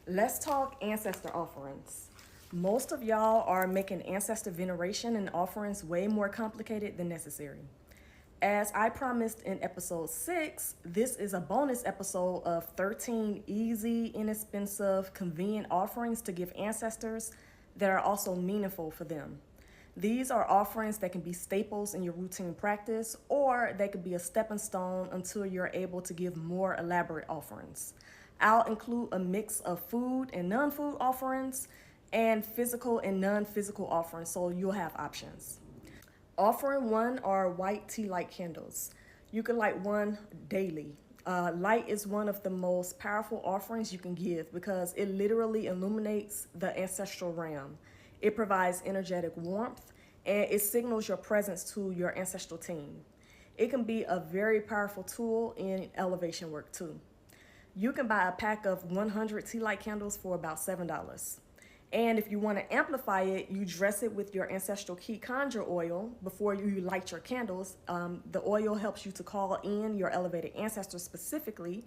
Let's talk ancestor offerings. Most of y'all are making ancestor veneration and offerings way more complicated than necessary. As I promised in episode 6, this is a bonus episode of 13 easy, inexpensive, convenient offerings to give ancestors that are also meaningful for them. These are offerings that can be staples in your routine practice, or they could be a stepping stone until you're able to give more elaborate offerings. I'll include a mix of food and non-food offerings and physical and non-physical offerings, so you'll have options. Offering one are white tea light candles. You can light one daily. Light is one of the most powerful offerings you can give because it literally illuminates the ancestral realm. It provides energetic warmth and it signals your presence to your ancestral team. It can be a very powerful tool in elevation work too. You can buy a pack of 100 tea light candles for about $7. And if you want to amplify it, you dress it with your ancestral key conjure oil before you light your candles. The oil helps you to call in your elevated ancestors specifically,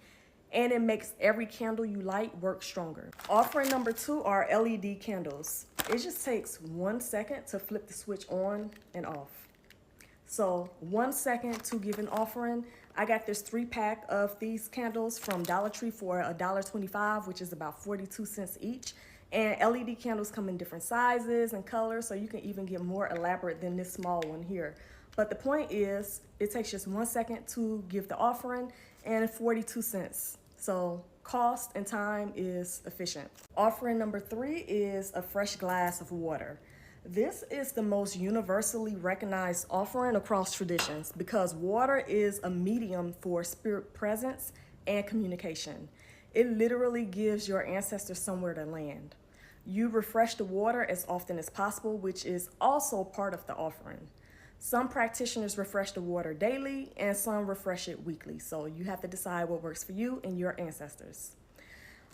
and it makes every candle you light work stronger. Offering number 2 are LED candles. It just takes 1 second to flip the switch on and off. So 1 second to give an offering. I got this 3-pack of these candles from Dollar Tree for $1.25, which is about 42 cents each. And LED candles come in different sizes and colors, so you can even get more elaborate than this small one here. But the point is, it takes just 1 second to give the offering and 42 cents. So cost and time is efficient. Offering number 3 is a fresh glass of water. This is the most universally recognized offering across traditions because water is a medium for spirit presence and communication. It literally gives your ancestors somewhere to land. You refresh the water as often as possible, which is also part of the offering. Some practitioners refresh the water daily and some refresh it weekly, so you have to decide what works for you and your ancestors.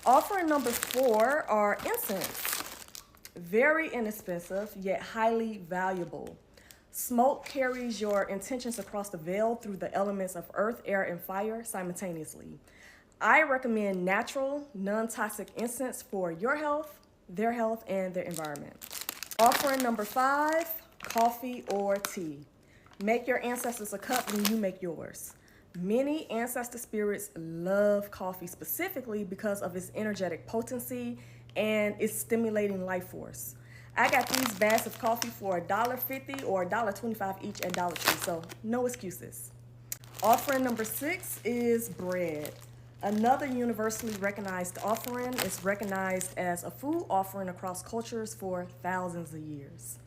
Offering number 4 are incense. Very inexpensive, yet highly valuable. Smoke carries your intentions across the veil through the elements of earth, air, and fire simultaneously. I recommend natural, non-toxic incense for your health, their health, and their environment. Offering number 5, coffee or tea. Make your ancestors a cup when you make yours. Many ancestor spirits love coffee specifically because of its energetic potency and its stimulating life force. I got these bags of coffee for $1.50 or $1.25 each at Dollar Tree, so no excuses. Offering number 6 is bread. Another universally recognized offering is recognized as a food offering across cultures for thousands of years.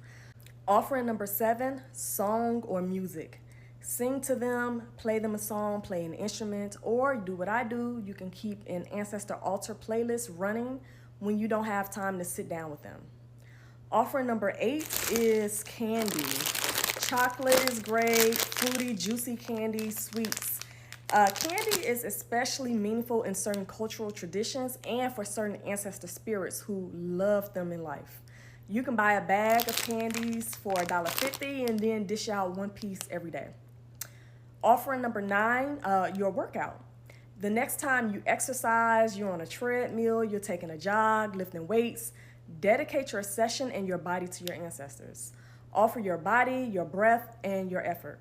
Offering number 7, song or music. Sing to them, play them a song, play an instrument, or do what I do. You can keep an ancestor altar playlist running when you don't have time to sit down with them. Offering number 8 is candy. Chocolate is great, fruity, juicy candy, sweets. Candy is especially meaningful in certain cultural traditions and for certain ancestor spirits who love them in life. You can buy a bag of candies for $1.50 and then dish out one piece every day. Offering number 9, your workout. The next time you exercise, you're on a treadmill, you're taking a jog, lifting weights, dedicate your session and your body to your ancestors. Offer your body, your breath, and your effort.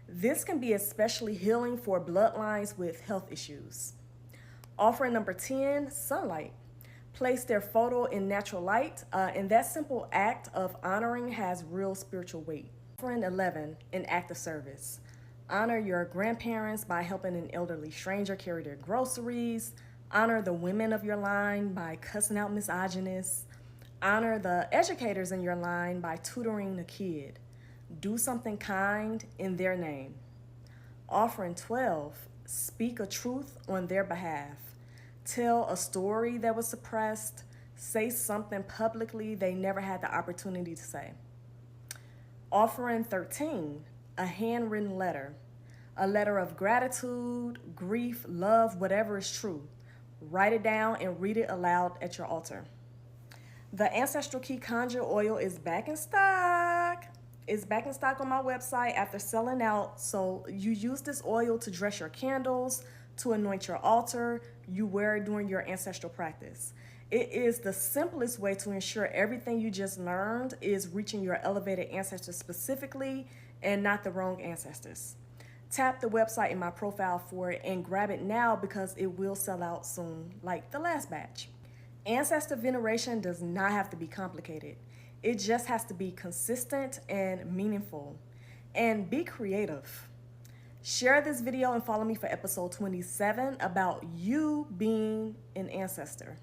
This can be especially healing for bloodlines with health issues. Offering number 10, sunlight. Place their photo in natural light, and that simple act of honoring has real spiritual weight. Offering 11, an act of service. Honor your grandparents by helping an elderly stranger carry their groceries. Honor the women of your line by cussing out misogynists. Honor the educators in your line by tutoring the kid. Do something kind in their name. Offering 12, speak a truth on their behalf. Tell a story that was suppressed. Say something publicly they never had the opportunity to say. Offering 13, a handwritten letter. A letter of gratitude, grief, love, whatever is true. Write it down and read it aloud at your altar. The Ancestral Key Conjure Oil is back in stock. It's back in stock on my website after selling out. So you use this oil to dress your candles, to anoint your altar. You wear it during your ancestral practice. It is the simplest way to ensure everything you just learned is reaching your elevated ancestors specifically and not the wrong ancestors. Tap the website in my profile for it and grab it now because it will sell out soon, like the last batch. Ancestor veneration does not have to be complicated. It just has to be consistent and meaningful. And be creative. Share this video and follow me for episode 27 about you being an ancestor.